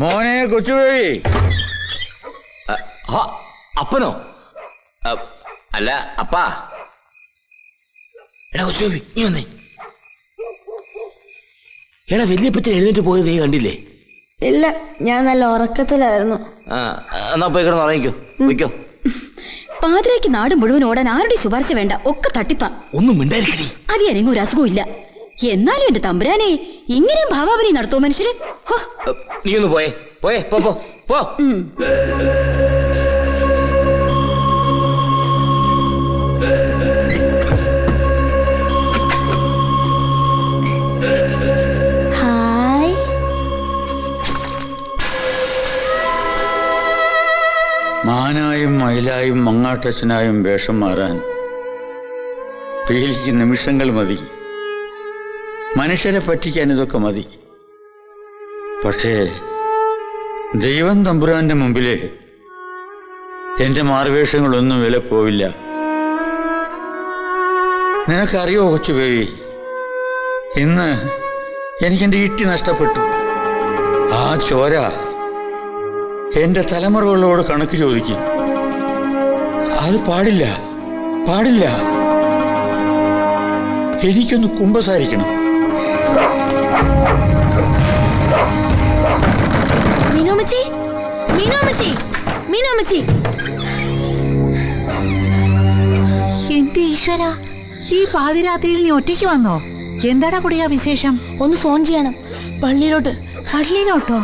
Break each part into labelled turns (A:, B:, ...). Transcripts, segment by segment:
A: മോനെ കൊച്ചുവേവി.
B: അപ്പനോ? അല്ല അപ്പാ. എടാ കൊച്ചുവേവി നീ വന്നേ. എടാ വല്യപ്പറ്റ എഴുന്നേറ്റ് പോയത് നീ കണ്ടില്ലേ?
C: ഇല്ല, ഞാൻ നല്ല ഉറക്കത്തിലായിരുന്നു.
B: എന്നാ പോയി കിടന്ന് ഉറങ്ങിക്കോ. വയ്ക്കോ.
D: പാതിരയ്ക്ക് നാട് മുഴുവൻ ഓടാൻ ആരുടെ ശുപാർശ വേണ്ട, ഒക്കെ തട്ടിപ്പാ.
B: ഒന്നും മിണ്ടായിരിക്കടി.
D: അത് എനിക്ക് ഒരു അസുഖവും ഇല്ല. എന്നാലും എന്റെ തമ്പുരാനെ ഇങ്ങനെയും ഭാവാപനി നടത്തുമോ മനുഷ്യര്?
B: നീ ഒന്ന് പോയേ പോയേ പോ പോ പോ.
C: ഹായ്.
A: മാനായും മയിലായും മങ്ങാട്ടച്ചനായും വേഷം മാറാൻ പീലിക്ക് നിമിഷങ്ങൾ മതി. മനുഷ്യരെ പറ്റിക്കാൻ ഇതൊക്കെ മതി. പക്ഷേ ദൈവം തമ്പുരാന്റെ മുമ്പില് എന്റെ മാറുവേഷങ്ങളൊന്നും വില പോവില്ല. നിനക്കറിയോ കൊച്ചുബേബി, ഇന്ന് എനിക്കെന്റെ ഈട്ടി നഷ്ടപ്പെട്ടു. ആ ചോര എന്റെ തലമുറകളോട് കണക്ക് ചോദിക്കും. അത് പാടില്ല, പാടില്ല. എനിക്കൊന്ന് കുമ്പസാരിക്കണം.
C: മീനോമച്ചി, മീനോമച്ചി, മീനോമച്ചി.
E: എന്റെ ഈശ്വര, ഈ പാതിരാത്രിയിൽ നീ ഒറ്റയ്ക്ക് വന്നോ? എന്താടാ കുടിയാ വിശേഷം?
C: ഒന്ന് ഫോൺ ചെയ്യണം. പള്ളിയിലോട്ട്.
E: പള്ളിയിലോട്ടോ?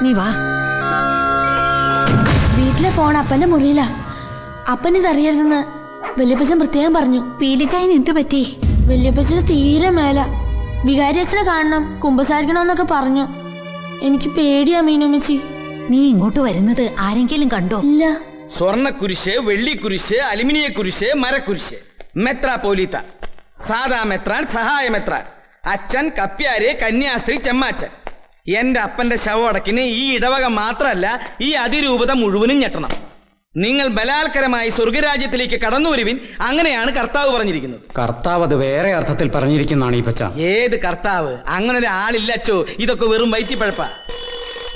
E: നീ വാ.
C: വീട്ടിലെ ഫോൺ അപ്പന്റെ മുറിയിലാ. അപ്പനിത് അറിയരുതെന്ന് വല്യപ്പച്ചൻ പ്രത്യേകം പറഞ്ഞു.
E: പീലിച്ചായന് എന്ത് പറ്റി?
C: വല്യപ്പച്ചന് തീരെ മേല. വികാരി അച്ഛനെ കാണണം, കുമ്പസാരിക്കണമെന്നൊക്കെ പറഞ്ഞു. എനിക്ക് പേടിയാ മീനുമ്മച്ചി.
E: നീ ഇങ്ങോട്ട് വരുന്നത് ആരെങ്കിലും കണ്ടോ?
C: ഇല്ല.
B: സ്വർണ്ണക്കുരിശ്, വെള്ളിക്കുരിശ്, അലുമിനിയ കുരിശ്, മരക്കുരിശ്, മെത്രാപോലീത്ത, സാദാ മെത്രാൻ, സഹായ മെത്രാൻ, അച്ഛൻ, കപ്പ്യാര്, കന്യാസ്ത്രീ, ചെമ്മാച്ചൻ. എന്റെ അപ്പന്റെ ശവടക്കിന് ഈ ഇടവക മാത്രമല്ല, ഈ അതിരൂപത മുഴുവനും ഞെട്ടണം. നിങ്ങൾ ബലാത്കരമായി സ്വർഗരാജ്യത്തിലേക്ക് കടന്നുവരുവിൻ, അങ്ങനെയാണ് കർത്താവ് പറഞ്ഞിരിക്കുന്നത്.
F: കർത്താവ് അത് വേറെ അർത്ഥത്തിൽ പറഞ്ഞിരിക്കുന്നതാണ് ഈ പച്ച.
B: ഏത് കർത്താവ്? അങ്ങനെ ഒരു ആളില്ലച്ചോ. ഇതൊക്കെ വെറും വൈറ്റിപ്പഴപ്പ.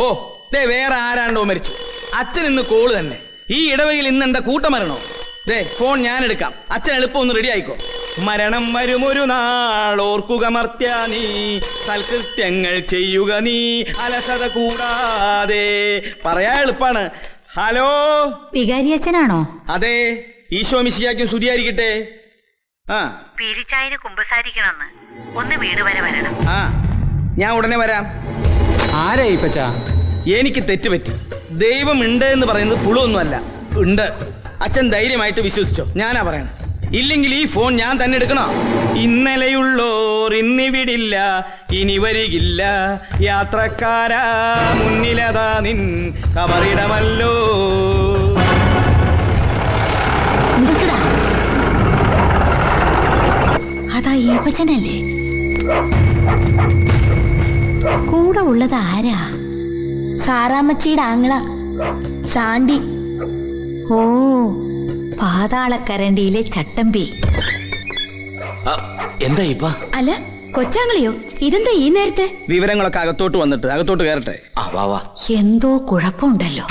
B: ഓ ദേ വേറെ ആരാണ്ടോ മരിച്ചു. അച്ഛൻ ഇന്ന് കോള് തന്നെ. ഈ ഇടവകയിൽ ഇന്ന് എന്താ കൂട്ടമരണോ? ദേ ഫോൺ ഞാൻ എടുക്കാം. അച്ഛൻ എളുപ്പം ഒന്ന് റെഡി ആയിക്കോ. മരണം വരുമൊരു നാൾ ഓർക്കുക മർത്യ നീ, സൽകൃത്യങ്ങൾ ചെയ്യുക നീ അലസത കൂടാതെ. പറയാ എളുപ്പാണ്. ഹലോ,
E: വികാരി അച്ഛനാണോ?
B: അതെ, ഈശോ മിശിഹായ്ക്കും സ്തുതിയായിരിക്കട്ടെ.
E: പീലിച്ചായന് കുമ്പസാരിക്കണമെന്ന് ഒന്ന് വീട് വരെ വരണം.
B: ഞാൻ ഉടനെ വരാം.
F: ആരാ ഈ പച്ച?
B: എനിക്ക് തെറ്റുപറ്റി. ദൈവം ഉണ്ട് എന്ന് പറയുന്നത് പുളുവൊന്നുമല്ല, ഉണ്ട്. അച്ഛൻ ധൈര്യമായിട്ട് വിശ്വസിച്ചോ, ഞാനാ പറയണം. ഇല്ലെങ്കിൽ ഈ ഫോൺ ഞാൻ തന്നെ എടുക്കണോ? ഇന്നലെയുള്ളോർ ഇന്നിവിടില്ല, ഇനി വരികില്ല യാത്രക്കാരാ, മുന്നിലതാ നിൻ കബറിടമല്ലോ.
E: അതാ ഈപ്പച്ചനല്ലേ? കൂടെ ഉള്ളത് ആരാ?
C: സാറാമ്മച്ചിയുടെ ആങ്ങള ശാന്തി.
E: ഓ, പാതാളക്കരണ്ടിയിലെ ചട്ടമ്പി.
B: എന്താ ഇപ്പ?
D: അല്ല കൊച്ചാങ്ങളെയോ? ഇതെന്താ ഈ നേരത്തെ?
B: വിവരങ്ങളൊക്കെ അകത്തോട്ട് വന്നിട്ട് അകത്തോട്ട് കയറട്ടെ. വാ വാ.
E: എന്തോ കുഴപ്പമുണ്ടല്ലോ.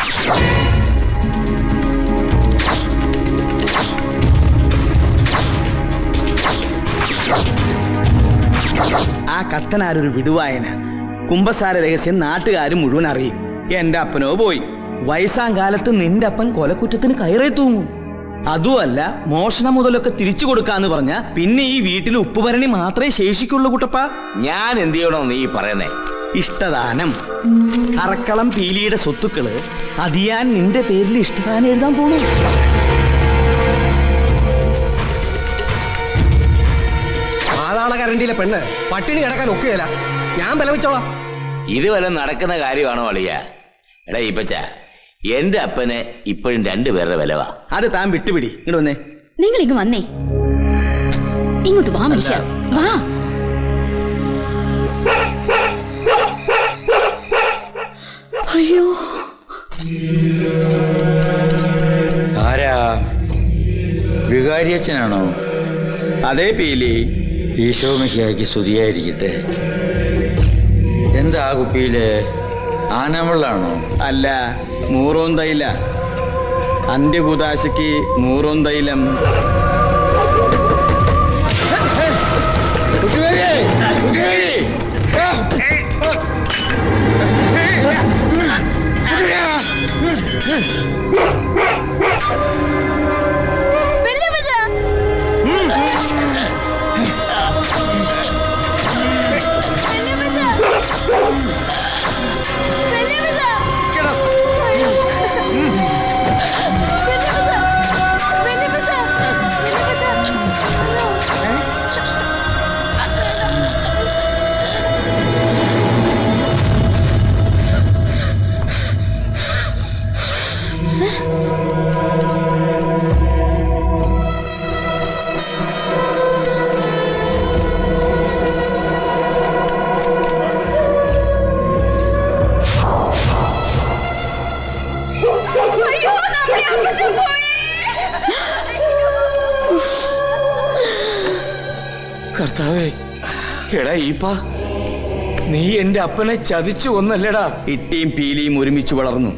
B: ആ കത്തനാരൊരു വിടുവായന. കുംഭസാര രഹസ്യം നാട്ടുകാരും മുഴുവൻ അറിയും. എന്റെ അപ്പനോ പോയി. വയസ്സാം കാലത്ത് നിന്റെ അപ്പൻ കൊലക്കുറ്റത്തിന് കയറേ തൂങ്ങും. അതുമല്ല, മോഷണം മുതലൊക്കെ തിരിച്ചു കൊടുക്കാന്ന് പറഞ്ഞ പിന്നെ ഈ വീട്ടിൽ ഉപ്പുഭരണി മാത്രമേ ശേഷിക്കുള്ളൂ. കുട്ടപ്പ, ഞാൻ എന്ത് ചെയ്യണോ നീ പറയുന്നേ? ഇഷ്ടദാനം. അറക്കളം പീലിയുടെ സ്വത്തുക്കള് അതിയാൻ നിന്റെ പേരിൽ ഇഷ്ടദാനം എഴുതാൻ പോണു.
F: പാതാളക്കരണ്ടിയിലെ പെണ്ണ് പട്ടിണി കിടക്കാൻ ഒക്കുകയില്ല. ഞാൻ ബലമിച്ചോളാം.
B: ഇത് വല്ല നടക്കുന്ന കാര്യമാണോ അളിയ? എടാ ഈപ്പച്ച, എന്റെ അപ്പന് ഇപ്പോഴും 2 പേരുടെ വിലവാ. അത് താൻ വിട്ടുപിടി. ഇങ്ങോട്ട് വന്നേ.
D: നിങ്ങൾ ഇങ്ങ് വന്നേ. ഇങ്ങോട്ട് വാ മനുഷ്യ, വാ.
C: അയ്യോ,
A: ആരാ? വികാരിയച്ഛനാണോ?
B: അതേ പീലി.
A: ഈശോ മിശിഹായ്ക്ക് സ്തുതിയായിരിക്കട്ടെ. എന്താ കുപ്പിയില്? ആനവെള്ളാണോ?
B: അല്ല, മൂറോന്തൈല. അന്ത്യകുദാശയ്ക്ക് മൂറോന്തൈലം. കർത്താവേ, എടാ ഈപ്പ, നീ എന്റെ അപ്പനെ ചതിച്ചു ഒന്നല്ലടാ. ഇട്ടിയും പീലിയും ഒരുമിച്ച് വളർന്നു,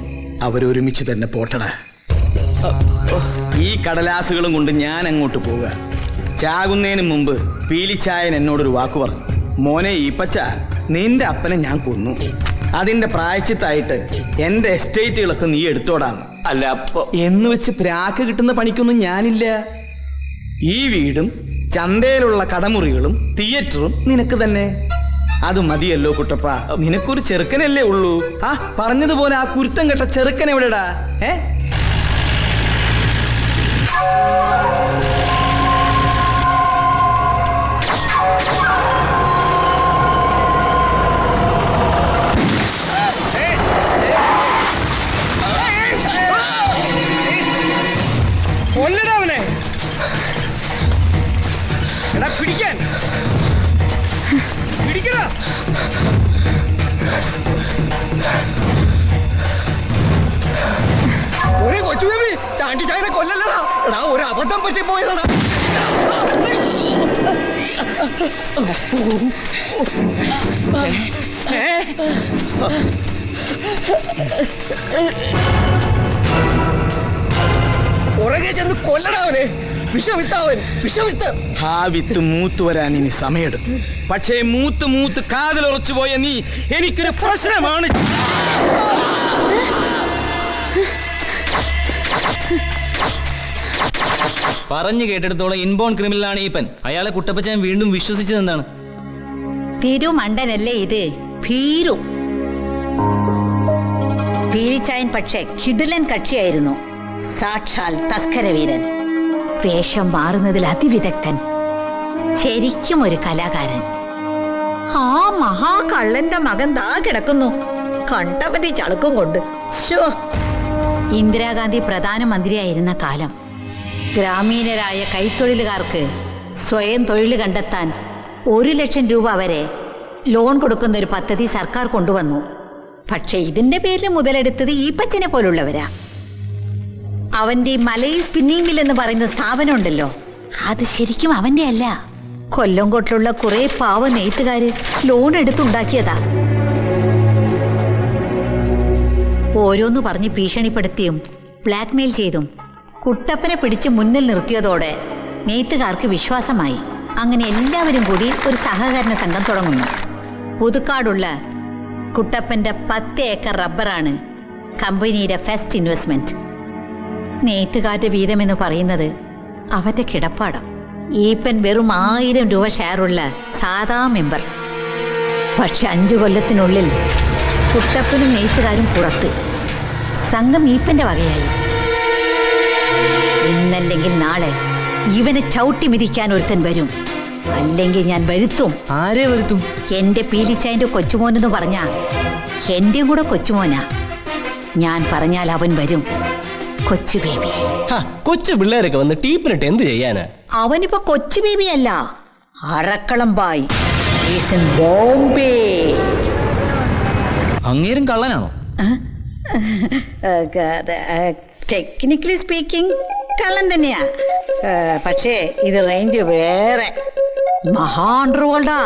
B: അവരൊരുമിച്ച് തന്നെ പോട്ടടാ. ഈ കടലാസുകളും കൊണ്ട് ഞാൻ അങ്ങോട്ട് പോവുക. ചാകുന്നതിന് മുമ്പ് പീലിച്ചായൻ എന്നോടൊരു വാക്ക് പറഞ്ഞു. മോനെ ഈപ്പച്ച, നിന്റെ അപ്പനെ ഞാൻ കൊന്നു. അതിന്റെ പ്രായച്ചിത്തായിട്ട് എന്റെ എസ്റ്റേറ്റുകളൊക്കെ നീ എടുത്തോടാന്ന്.
A: അല്ല, അപ്പൊ
B: എന്ന് വെച്ച് പ്രാക്ക് കിട്ടുന്ന പണിക്കൊന്നും ഞാനില്ല. ഈ വീടും ചന്തയിലുള്ള കടമുറികളും തിയേറ്ററും നിനക്ക് തന്നെ. അത് മതിയല്ലോ കുട്ടപ്പ, നിനക്കൊരു ചെറുക്കനല്ലേ ഉള്ളൂ. ആ പറഞ്ഞതുപോലെ ആ കുരുത്തം കെട്ട ചെറുക്കൻ എവിടെടാ? കൊല്ലടാവനെ, എടാ പിടിക്കാൻ, പിടിക്കടാ.
F: ഒരു കൊച്ചു ബേബി ചാണ്ടി ചായനെ കൊല്ലല്ലടാ. എടാ, ഒരു അബദ്ധം പറ്റി പോയതാടാ. പുറകെ ചെന്ന് കൊല്ലടാവനെ. വിഷവിത്താവൻ, വിഷവിത്ത്.
B: ആ വിത്ത് മൂത്ത് വരാൻ ഇനി സമയമെടുക്കും. പക്ഷേ മൂത്ത് മൂത്ത് കാതിലുറച്ചു പോയ നീ എനിക്കൊരു പ്രശ്നമാണ്.
G: പറഞ്ഞു കേട്ടെടുത്തോളം ഇൻബോൺ ക്രിമിനലാണ് ഈപ്പൻ. അയാളെ കുട്ടപ്പച്ചൻ വീണ്ടും വിശ്വസിച്ചതെന്താണ്?
E: തിരുമണ്ടനല്ലേ ഇത്, ഭീരു. പീലിച്ചായൻ പക്ഷേ കിടിലൻ കക്ഷിയായിരുന്നു. സാക്ഷാൽ തസ്കരവീരൻ. വേഷം മാറുന്നതിൽ അതിവിദഗ്ധൻ. ശരിക്കും ഒരു കലാകാരൻ. ആ മഹാകള്ളന്റെ മകൻ ദാ കിടക്കുന്നു, കണ്ടപതി ചളുക്കും കൊണ്ട്. ഇന്ദിരാഗാന്ധി പ്രധാനമന്ത്രിയായിരുന്ന കാലം ഗ്രാമീണരായ കൈത്തൊഴിലുകാർക്ക് സ്വയം തൊഴിൽ കണ്ടെത്താൻ 1,00,000 രൂപ വരെ ലോൺ കൊടുക്കുന്ന ഒരു പദ്ധതി സർക്കാർ കൊണ്ടുവന്നു. പക്ഷെ ഇതിന്റെ പേരിൽ മുതലെടുത്തത് ഈപ്പച്ചനെ പോലുള്ളവരാ. അവന്റെ മലയിൽ സ്പിന്നിംഗ് മിൽ എന്ന് പറയുന്ന സ്ഥാപനം ഉണ്ടല്ലോ, അത് ശരിക്കും അവന്റെ അല്ല. കൊല്ലംകോട്ടിലുള്ള കുറെ പാവ നെയ്ത്തുകാര് ലോൺ എടുത്തുണ്ടാക്കിയതാ. ഓരോന്ന് പറഞ്ഞ് ഭീഷണിപ്പെടുത്തിയും ബ്ലാക്ക്മെയിൽ ചെയ്തും കുട്ടപ്പനെ പിടിച്ച് മുന്നിൽ നിർത്തിയതോടെ നെയ്ത്തുകാർക്ക് വിശ്വാസമായി. അങ്ങനെ എല്ലാവരും കൂടി ഒരു സഹകരണ സംഘം തുടങ്ങുന്നു. പുതുക്കാടുള്ള കുട്ടപ്പന്റെ 10 ഏക്കർ റബ്ബറാണ് കമ്പനിയുടെ ഫസ്റ്റ് ഇൻവെസ്റ്റ്മെന്റ്. നെയ്ത്തുകാരുടെ വീതം എന്ന് പറയുന്നത് അവന്റെ കിടപ്പാടം. ഈപ്പൻ വെറും 1000 രൂപ ഷെയറുള്ള സാധാ മെമ്പർ. പക്ഷെ 5 കൊല്ലത്തിനുള്ളിൽ കുട്ടപ്പനും നെയ്ത്തുകാരും പുറത്ത്. സംഘം ഈപ്പന്റെ വകയായി. ഇന്നല്ലെങ്കിൽ നാളെ ഇവനെ ചവിട്ടി മിതിക്കാൻ ഒരുത്തൻ വരും. അല്ലെങ്കിൽ ഞാൻ വരുത്തും.
G: ആരെ വരുത്തും?
E: എന്റെ പീലിച്ചായന്റെ കൊച്ചുമോനെന്ന് പറഞ്ഞാ എന്റെയും കൂടെ കൊച്ചുമോനാ. ഞാൻ പറഞ്ഞാൽ അവൻ വരും. കൊച്ചു ബേബി.
F: കൊച്ചു പിള്ളേരൊക്കെ വന്ന് ടീപ്പിനിട്ട് എന്ത് ചെയ്യാനാ?
E: അവനിപ്പോ കൊച്ചു ബേബി അല്ല, അറക്കളം ബായ്. ബോംബെ.
G: അങ്ങേരും കള്ളനാണോ?
E: ടെക്നിക്കലി സ്പീക്കിംഗ് കള്ളൻ തന്നെയാ. പക്ഷേ ഇത് റേഞ്ച് വേറെ. മഹാ അണ്ടർവേൾഡാ.